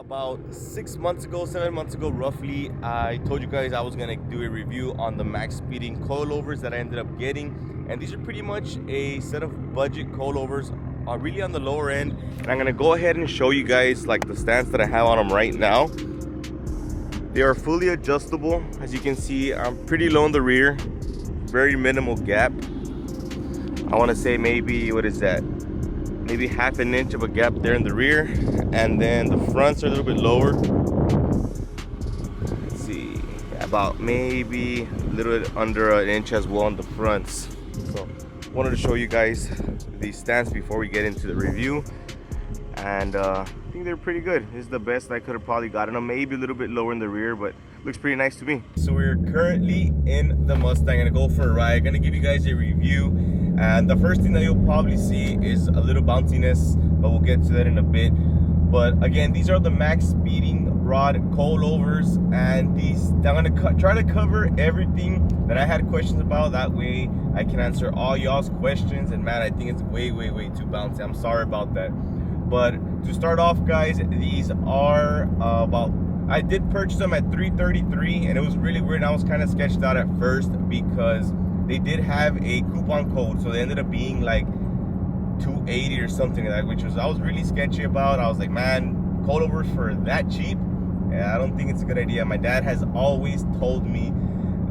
About 6 months ago, 7 months ago roughly, I told you guys I was gonna do a review on the max speeding coilovers that I ended up getting, and these are pretty much a set of budget coilovers, really on the lower end. And I'm gonna go ahead and show you guys like the stance that I have on them right now. They are fully adjustable. As you can see, I'm pretty low in the rear, very minimal gap. I want to say maybe, what is that, maybe half an inch of a gap there in the rear, and then the fronts are a little bit lower. Let's see, about maybe a little bit under an inch as well on the fronts. So wanted to show you guys these stance before we get into the review, and I think they're pretty good. This is the best I could have probably gotten them, maybe a little bit lower in the rear, but looks pretty nice to me. So we're currently in the Mustang, gonna go for a ride, gonna give you guys a review. And the first thing that you'll probably see is a little bounciness, but we'll get to that in a bit. But again, these are the max speeding rod coilovers, and these, I'm gonna try to cover everything that I had questions about. That way I can answer all y'all's questions. And man, I think it's way too bouncy. I'm sorry about that. But to start off, guys, these are I did purchase them at $333, and it was really weird. I was kind of sketched out at first because they did have a coupon code, so they ended up being like $280 or something like that, which I was really sketchy about. I was like, man, coilovers for that cheap? Yeah, I don't think it's a good idea. My dad has always told me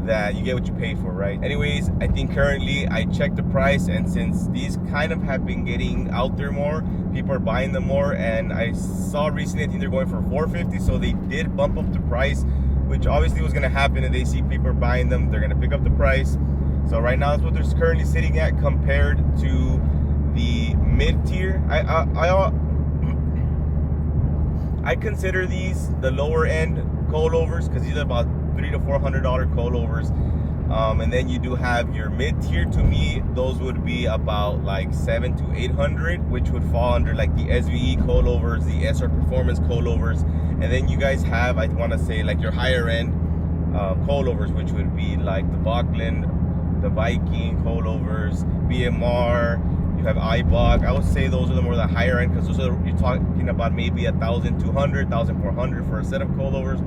that you get what you pay for, right? Anyways, I think currently I checked the price, and since these kind of have been getting out there more, people are buying them more, and I saw recently I think they're going for $450, so they did bump up the price, which obviously was going to happen. If they see people are buying them, they're going to pick up the price. So right now that's what they're currently sitting at compared to the mid-tier. I consider these the lower end coilovers because these are about $300 to $400 coilovers. And then you do have your mid-tier. To me, those would be about like $700 to $800, which would fall under like the SVE coilovers, the SR Performance coilovers. And then you guys have, I want to say, like your higher end coilovers, which would be like the Böcklin, the Viking coilovers, BMR, you have Eibach. I would say those are the more the higher end, because those are, you're talking about maybe $1,200, $1,400 for a set of coilovers.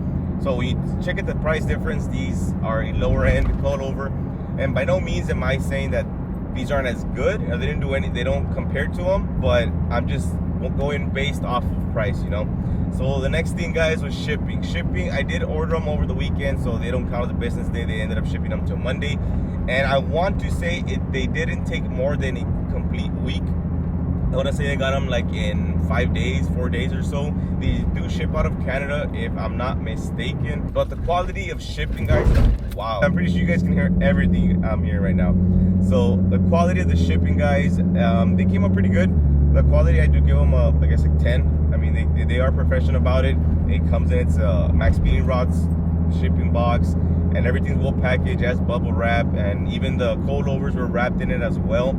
So when you check at the price difference, these are a lower end coilover. And by no means am I saying that these aren't as good, or they didn't do any, they don't compare to them, but I'm just going based off of price, you know. So the next thing, guys, was shipping. I did order them over the weekend, so they don't count as a business day. They ended up shipping them till Monday. And I want to say they didn't take more than a complete week. I want to say I got them like in 5 days, 4 days or so. They do ship out of Canada, if I'm not mistaken. But the quality of shipping, guys, wow. I'm pretty sure you guys can hear everything I'm hearing right now. So the quality of the shipping, guys, they came up pretty good. The quality, I do give them a, I guess, like 10. I mean, they are professional about it. It comes in its max speeding rods shipping box, and everything's well packaged, as bubble wrap, and even the coilovers were wrapped in it as well.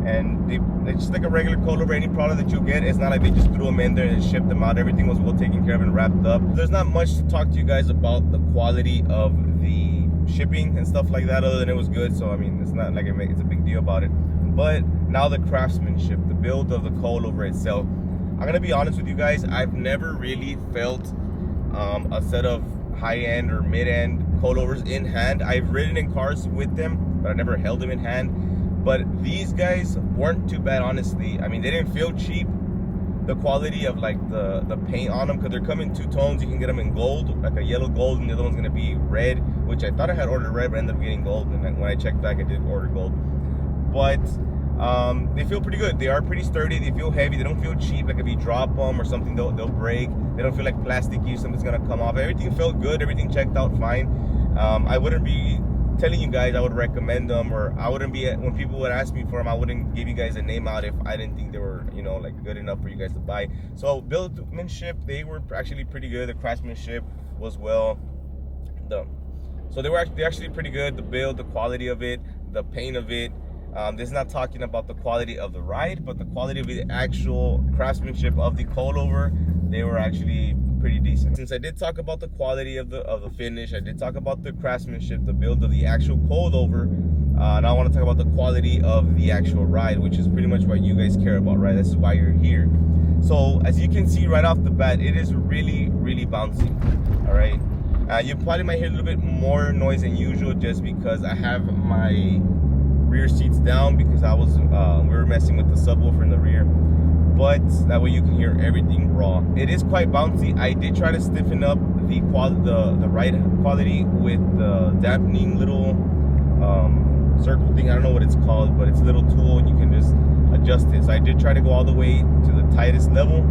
And they're just like a regular coilover. Any product that you get, it's not like they just threw them in there and shipped them out. Everything was well taken care of and wrapped up. There's not much to talk to you guys about the quality of the shipping and stuff like that, other than it was good. So I mean, it's not like it's a big deal about it. But now the craftsmanship, the build of the coilover itself, I'm gonna be honest with you guys, I've never really felt a set of high-end or mid-end coilovers in hand. I've ridden in cars with them, but I never held them in hand. But these guys weren't too bad, honestly. I mean, they didn't feel cheap. The quality of like the paint on them, because they're coming two tones. You can get them in gold, like a yellow gold, and the other one's gonna be red, which I thought I had ordered red, but ended up getting gold. And then when I checked back, I did order gold. But they feel pretty good. They are pretty sturdy. They feel heavy. They don't feel cheap. Like if you drop them or something, they'll break. They don't feel like plasticky. Something's gonna come off. Everything felt good. Everything checked out fine. I wouldn't be telling you guys I would recommend them, or I wouldn't be, when people would ask me for them, I wouldn't give you guys a name out if I didn't think they were, you know, like good enough for you guys to buy. So buildmanship, they were actually pretty good. The craftsmanship was well done. So they're actually pretty good. The build, the quality of it, the paint of it. This is not talking about the quality of the ride, but the quality of the actual craftsmanship of the coilover. They were actually pretty decent. Since I did talk about the quality of the finish, I did talk about the craftsmanship, the build of the actual coilover. Now I want to talk about the quality of the actual ride, which is pretty much what you guys care about, right? This is why you're here. So as you can see right off the bat, it is really, really bouncy. All right. You probably might hear a little bit more noise than usual just because I have my rear seats down because we were messing with the subwoofer in the rear. But that way you can hear everything raw. It is quite bouncy. I did try to stiffen up the ride quality with the dampening little circle thing. I don't know what it's called, but it's a little tool and you can just adjust it. So I did try to go all the way to the tightest level,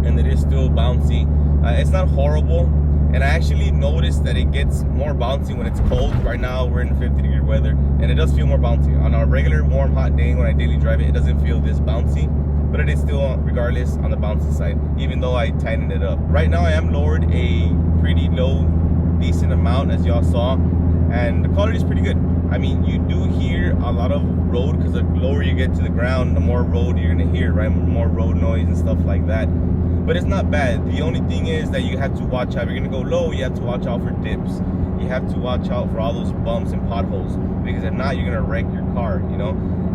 and it is still bouncy. It's not horrible, and I actually noticed that it gets more bouncy when it's cold. Right now we're in 50-degree weather, and it does feel more bouncy. On a regular warm hot day when I daily drive it, it doesn't feel this bouncy, but it is still, regardless, on the bouncy side, even though I tightened it up. Right now I am lowered a pretty low, decent amount, as y'all saw, and the quality is pretty good. I mean, you do hear a lot of road, because the lower you get to the ground, the more road you're gonna hear, right? More road noise and stuff like that. But it's not bad. The only thing is that you have to watch out. If you're gonna go low, you have to watch out for dips. You have to watch out for all those bumps and potholes, because if not, you're gonna wreck your car, you know?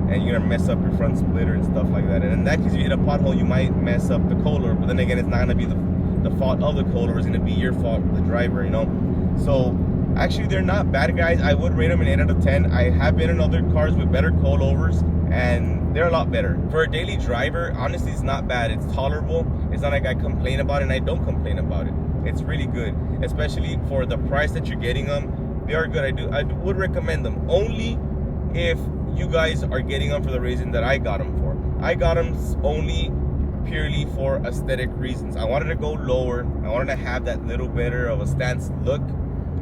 And you're gonna mess up your front splitter and stuff like that. And in that case, if you hit a pothole, you might mess up the coilover. But then again, it's not gonna be the fault of the coilover. It's gonna be your fault, the driver, you know? So actually, they're not bad, guys. I would rate them an 8 out of 10. I have been in other cars with better coilovers, and they're a lot better. For a daily driver, honestly, it's not bad. It's tolerable. It's not like I complain about it, and I don't complain about it. It's really good, especially for the price that you're getting them. They are good. I would recommend them, only if you guys are getting them for the reason that I got them for. I got them only purely for aesthetic reasons. I wanted to go lower. I wanted to have that little better of a stance look.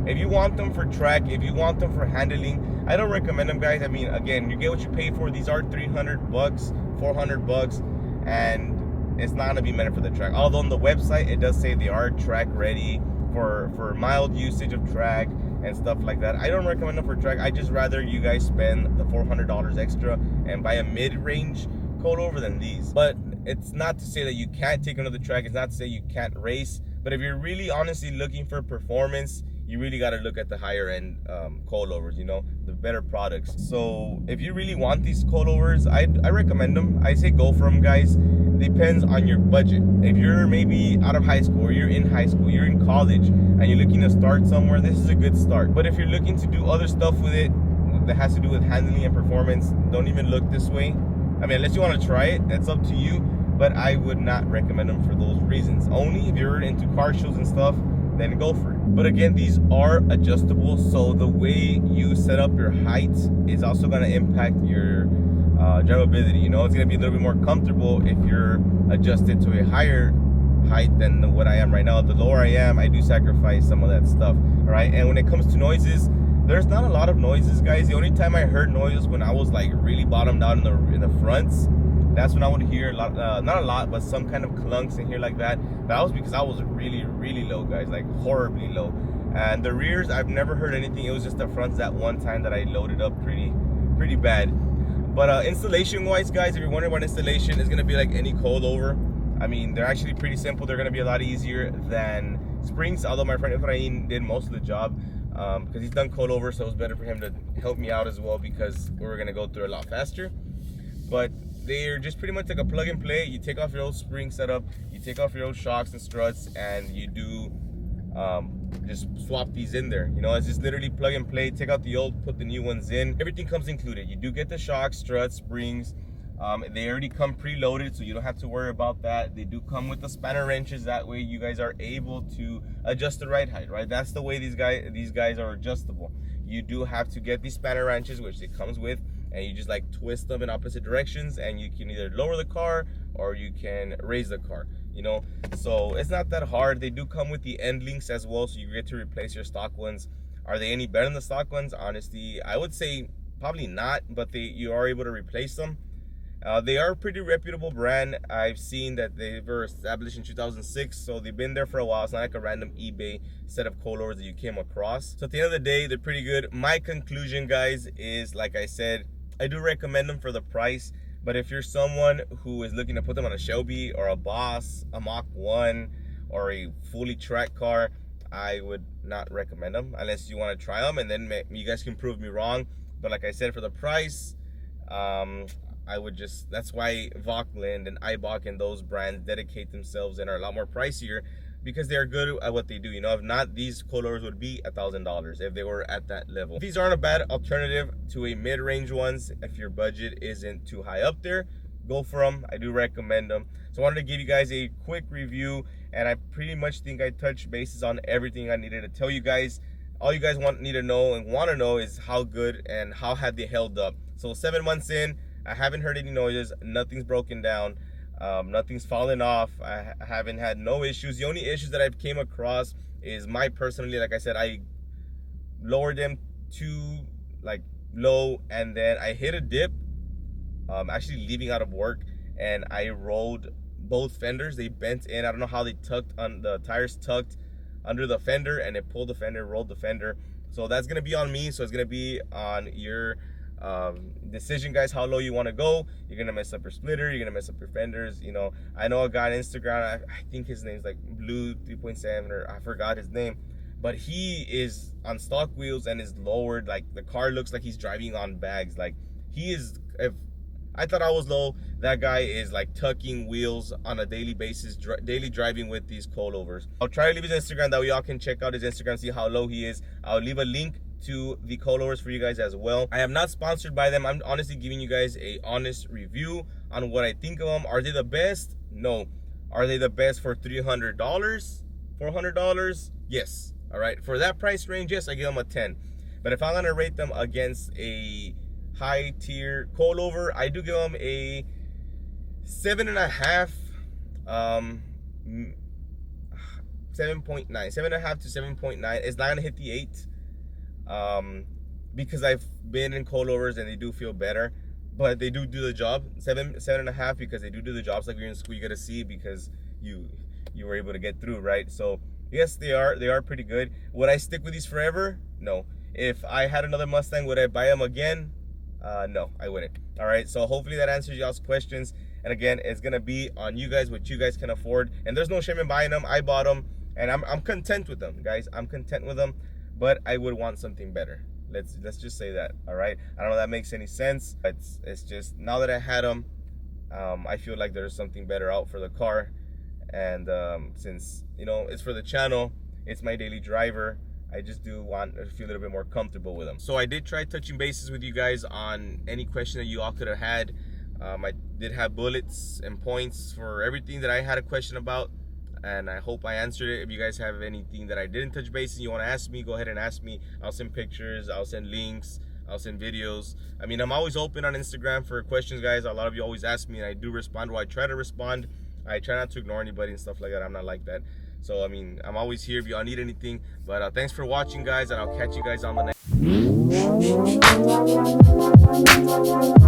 If you want them for track, if you want them for handling, I don't recommend them, guys. I mean, again, you get what you pay for. These are $300, $400, and it's not gonna be meant for the track. Although on the website, it does say they are track ready for mild usage of track and stuff like that. I don't recommend them for track. I just rather you guys spend the $400 extra and buy a mid-range coilover than these. But it's not to say that you can't take another track. It's not to say you can't race. But if you're really honestly looking for performance, you really got to look at the higher end coilovers, you know, the better products. So if you really want these coilovers, I recommend them. I say go for them, guys. Depends on your budget. If you're maybe out of high school, or you're in high school, you're in college, and you're looking to start somewhere, this is a good start. But if you're looking to do other stuff with it that has to do with handling and performance, don't even look this way. I mean, unless you want to try it, that's up to you. But I would not recommend them for those reasons. Only if you're into car shows and stuff, then go for it. But again, these are adjustable, so the way you set up your height is also going to impact your drivability. You know, it's going to be a little bit more comfortable if you're adjusted to a higher height than what I am right now. The lower I am, I do sacrifice some of that stuff. All right, and when it comes to noises, there's not a lot of noises, guys. The only time I heard noises when I was like really bottomed out in the fronts. That's when I would hear a lot, not a lot, but some kind of clunks in here like that. That was because I was really, really low, guys, like horribly low. And the rears, I've never heard anything. It was just the fronts that one time that I loaded up pretty bad. But installation-wise, guys, if you're wondering what installation is gonna be like any coilover, I mean, they're actually pretty simple. They're gonna be a lot easier than springs, although my friend Efrain did most of the job because he's done coilover, so it was better for him to help me out as well because we were gonna go through a lot faster. But they're just pretty much like a plug and play. You take off your old spring setup, you take off your old shocks and struts, and you do just swap these in there. You know, it's just literally plug and play. Take out the old, put the new ones in. Everything comes included. You do get the shocks, struts, springs. They already come preloaded, so you don't have to worry about that. They do come with the spanner wrenches. That way you guys are able to adjust the ride height, right? That's the way these guys are adjustable. You do have to get these spanner wrenches, which it comes with, and you just like twist them in opposite directions, and you can either lower the car or you can raise the car, you know. So it's not that hard. They do come with the end links as well, so you get to replace your stock ones. Are they any better than the stock ones? Honestly, I would say probably not, but you are able to replace them. They are a pretty reputable brand. I've seen that they were established in 2006, so they've been there for a while. It's not like a random eBay set of coilovers that you came across. So at the end of the day, they're pretty good. My conclusion, guys, is like I said, I do recommend them for the price. But if you're someone who is looking to put them on a Shelby or a Boss, a Mach 1, or a fully tracked car, I would not recommend them unless you want to try them, and then you guys can prove me wrong. But like I said, for the price, I would just, that's why Vauquelin and Eibach and those brands dedicate themselves and are a lot more pricier, because they're good at what they do. You know, if not, these coilovers would be $1,000 if they were at that level. These aren't a bad alternative to a mid-range ones. If your budget isn't too high up there, go for them. I do recommend them. So I wanted to give you guys a quick review, and I pretty much think I touched bases on everything I needed to tell you guys. All you guys need to know and want to know is how good and how have they held up. So 7 months in, I haven't heard any noises. Nothing's broken down. Nothing's fallen off. I haven't had no issues. The only issues that I've came across is personally, like I said, I lowered them too low, and then I hit a dip, actually leaving out of work, and I rolled both fenders. They bent in. I don't know how they tucked on the tires, tucked under the fender, and it pulled the fender, rolled the fender. So that's gonna be on me. So it's gonna be on your decision, guys, how low you want to go. You're gonna mess up your splitter, you're gonna mess up your fenders. You know, I know a guy on Instagram, I think his name's like Blue 3.7, or I forgot his name, but he is on stock wheels and is lowered. Like, the car looks like he's driving on bags. Like, he is, if I thought I was low, that guy is like tucking wheels on a daily basis, daily driving with these coilovers. I'll try to leave his Instagram, that way y'all can check out his Instagram, see how low he is. I'll leave a link to the coilovers for you guys as well. I am not sponsored by them. I'm honestly giving you guys a honest review on what I think of them. Are they the best? No. Are they the best for $300, $400? Yes. All right, for that price range, yes, I give them a 10. But if I'm gonna rate them against a high tier coilover, I do give them a 7.5, 7.9, 7.5 to 7.9. It's not gonna hit the 8. Because I've been in coilovers and they do feel better, but they do the job. 7.5, because they do the jobs. Like, you're in school, you gotta see, because you were able to get through, right? So yes, they are pretty good. Would I stick with these forever? No. If I had another Mustang, would I buy them again? No, I wouldn't. All right, so hopefully that answers y'all's questions. And again, it's gonna be on you guys, what you guys can afford, and there's no shame in buying them. I bought them, and I'm content with them, guys. I'm content with them, but I would want something better. Let's just say that. All right, I don't know if that makes any sense. It's just, now that I had them, I feel like there's something better out for the car. And since, you know, it's for the channel, it's my daily driver, I just do want to feel a little bit more comfortable with them. So I did try touching bases with you guys on any question that you all could have had. I did have bullets and points for everything that I had a question about, and I hope I answered it. If you guys have anything that I didn't touch base and you want to ask me, go ahead and ask me. I'll send pictures, I'll send links, I'll send videos. I mean, I'm always open on Instagram for questions, guys. A lot of you always ask me, and I do respond. Well, I try to respond. I try not to ignore anybody and stuff like that. I'm not like that. So, I mean, I'm always here if y'all need anything. But thanks for watching, guys, and I'll catch you guys on the next.